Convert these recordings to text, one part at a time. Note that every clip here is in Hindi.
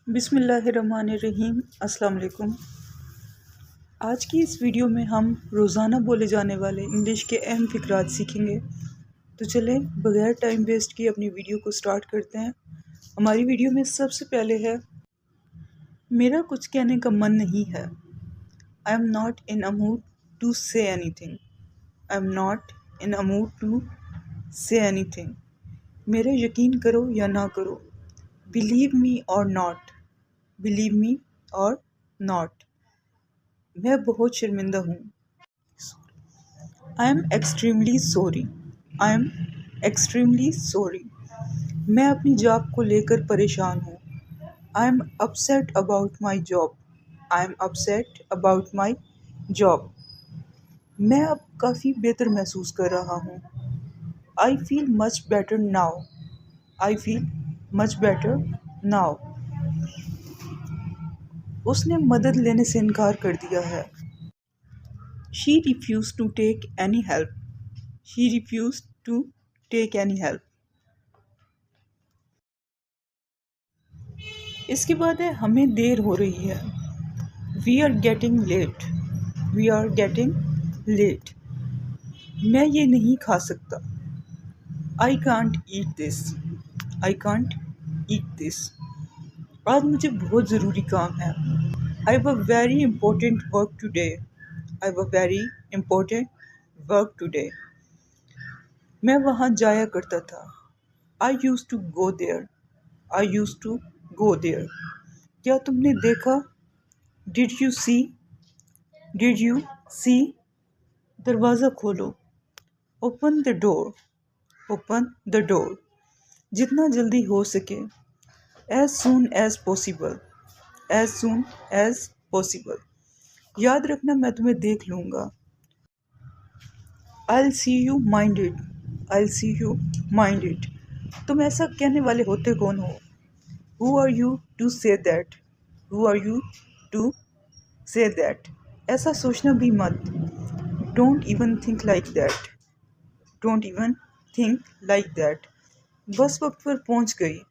बिस्मिल्लाहिर्रहमानिर्रहीम। अस्सलाम वालेकुम। आज की इस वीडियो में हम रोज़ाना बोले जाने वाले इंग्लिश के अहम फ़िक्रात सीखेंगे। तो चलें बगैर टाइम वेस्ट किए अपनी वीडियो को स्टार्ट करते हैं। हमारी वीडियो में सबसे पहले है, मेरा कुछ कहने का मन नहीं है। I am not in a mood to say anything. I am not in a mood to say anything. मेरा यकीन करो या ना करो। बिलीव मी और नॉट। बिलीव मी और नॉट। मैं बहुत शर्मिंदा हूँ। I am extremely sorry. I am extremely sorry. मैं अपनी जॉब को लेकर परेशान हूँ। I am upset about my job. I am upset about my job. मैं अब काफ़ी बेहतर महसूस कर रहा हूँ। I feel much better now. I feel much better now. उसने मदद लेने से इनकार कर दिया है। She refused to take any help. She refused to take any help. इसके बाद है, हमें देर हो रही है। We are getting late. We are getting late. मैं ये नहीं खा सकता। I can't eat this. I can't eat this. आज मुझे बहुत ज़रूरी काम है। I have a very important work today. I have a very important work today. मैं वहाँ जाया करता था। I used to go there. I used to go there. क्या तुमने देखा? Did you see? Did you see? दरवाज़ा खोलो। Open the door. Open the door. जितना जल्दी हो सके। As soon as possible. As soon as possible. याद रखना, मैं तुम्हें देख लूँगा। I'll see you mind it. I'll see you mind it. तुम ऐसा कहने वाले होते कौन हो? Who are you to say that? Who are you to say that? ऐसा सोचना भी मत। Don't even think like that. Don't even think like that. बस वक्त पर पहुंच गई।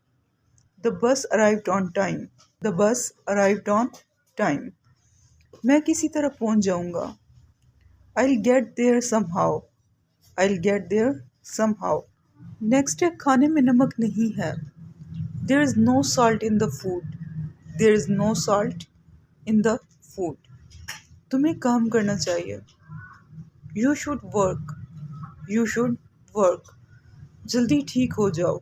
The bus arrived on time. The bus arrived on time. मैं किसी तरह पहुंच जाऊंगा। I'll get there somehow. I'll get there somehow. Next है, खाने में नमक नहीं है। There is no salt in the food. There is no salt in the food. तुम्हें काम करना चाहिए। You should work. You should work. जल्दी ठीक हो जाओ।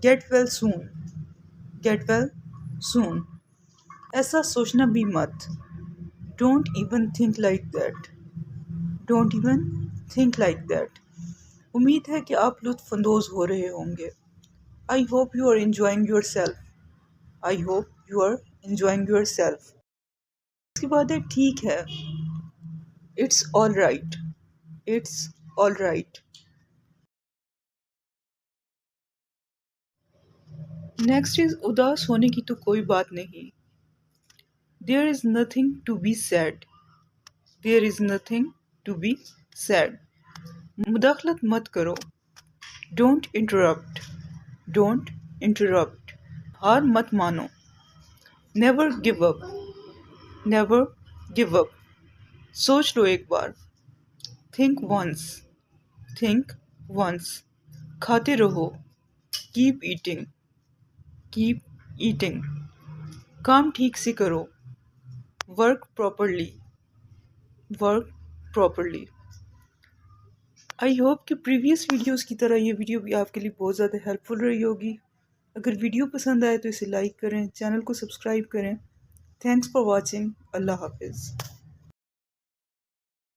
Get well soon. Get well soon. ऐसा सोचना भी मत। Don't even think like that. Don't even think like that. उम्मीद है कि आप लुत्फ़ अंदोज़ हो रहे होंगे। I hope you are enjoying yourself. I hope you are enjoying yourself. इसके बाद है, ठीक है। It's all right. It's all right. Next is, उदास होने की तो कोई बात नहीं। There is nothing to be sad. There is nothing to be sad. मुदाखलत मत करो। Don't interrupt. Don't interrupt. हार मत मानो। Never give up. Never give up. सोच लो एक बार। Think once. Think once. खाते रहो। Keep eating. Keep eating. काम ठीक से करो। Work properly. Work properly. I hope कि प्रीवियस वीडियोस की तरह ये वीडियो भी आपके लिए बहुत ज़्यादा हेल्पफुल रही होगी। अगर वीडियो पसंद आए तो इसे लाइक करें, चैनल को सब्सक्राइब करें। Thanks for watching. अल्लाह हाफिज़।